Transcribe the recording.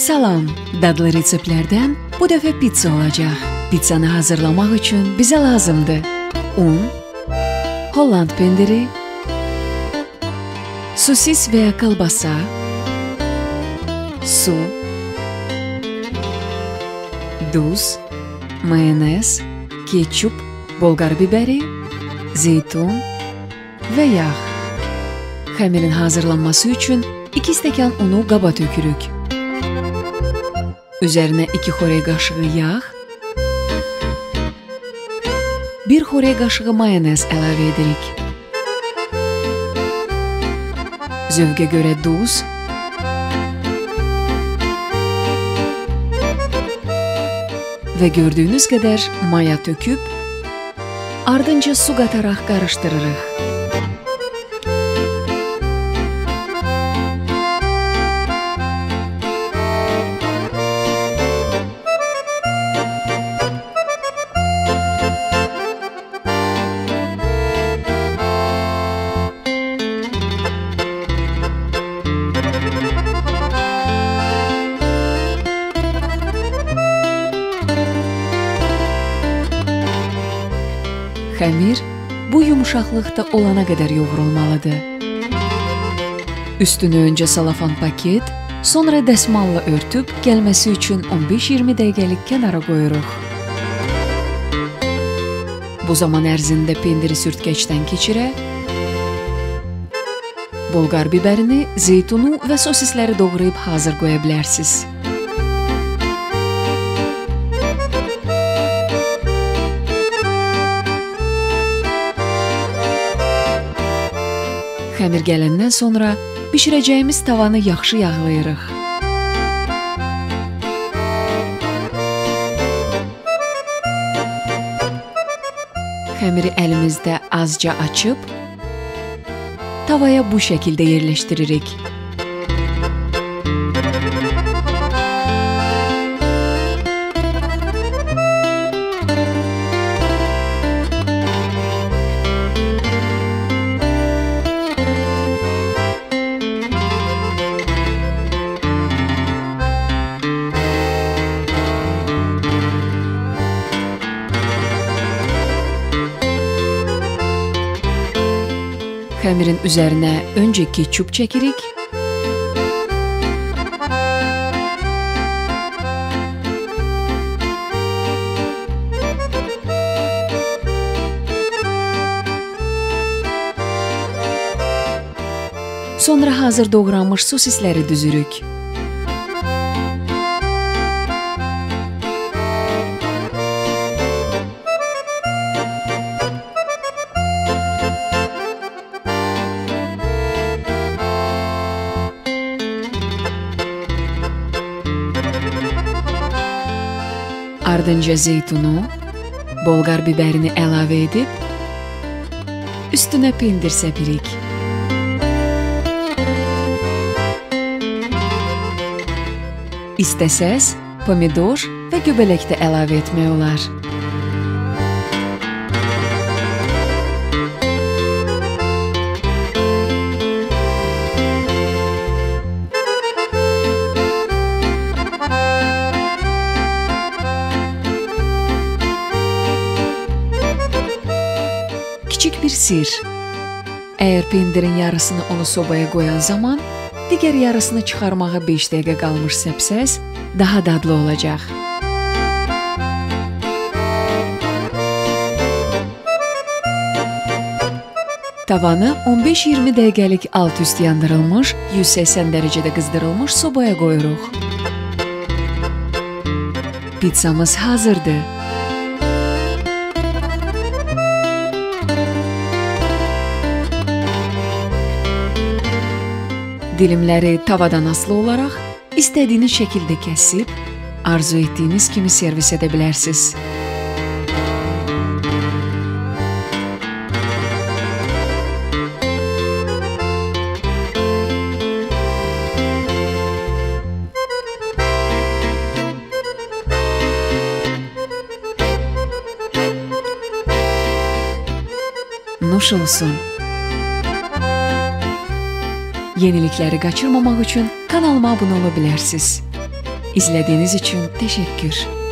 Salam, dadlı reseptlərdən bu dəfə pizza olacaq. Pizzanı hazırlamaq üçün bizə lazımdır un, Holland pendiri, sosis və ya kalbasa, su, duz, mayonez, ketçup, bolqar biberi, zeytun və yağ. Xəmirin hazırlanması üçün 2 stəkan unu qaba tökürük. Üzərinə 2 xörək qaşığı yağ, 1 xörək qaşığı mayonez əlavə edirik. Zövqə görə duz, və gördüyünüz qədər maya töküb, ardınca su qataraq qarışdırırıq. Xəmir bu yumuşaqlıqda olana qədər yoğrulmalıdır. Üstünü öncə salafan paket, sonra dəsmalla örtüb gəlməsi üçün 15-20 dəqiqəlik kənara qoyuruq. Bu zaman ərzində pendiri sürtkəcdən keçirək, bolqar bibərini, zeytunu və sosisləri doğrayıb hazır qoya bilərsiniz. Xəmir gələndən sonra bişirəcəyimiz tavanı yaxşı yağlayırıq. Xəmiri əlimizdə azca açıb, tavaya bu şəkildə yerləşdiririk. Xəmirin üzərinə öncə ketçup çəkirik, sonra hazır doğranmış sosisləri düzürük. Ardınca zeytunu, bolqar bibərini əlavə edib, üstünə pendir səpirik. İstəsəz, pomidor və göbələk də əlavə etmək olar. Kiçik bir sir. Əgər pendirin yarısını onu sobaya qoyan zaman, digər yarısını çıxarmağa 5 dəqiqə qalmış səpsəz, daha dadlı olacaq. Tavanı 15-20 dəqiqəlik alt-üst yandırılmış, 180 dərəcədə qızdırılmış sobaya qoyuruq. Pizzamız hazırdır. Dilimləri tavadan asılı olaraq istədiyiniz şəkildə kəsib, arzu etdiyiniz kimi servis edə bilərsiniz. Nuş olsun. Yenilikləri qaçırmamaq üçün kanalıma abunə ola bilərsiniz. İzlədiyiniz üçün təşəkkür.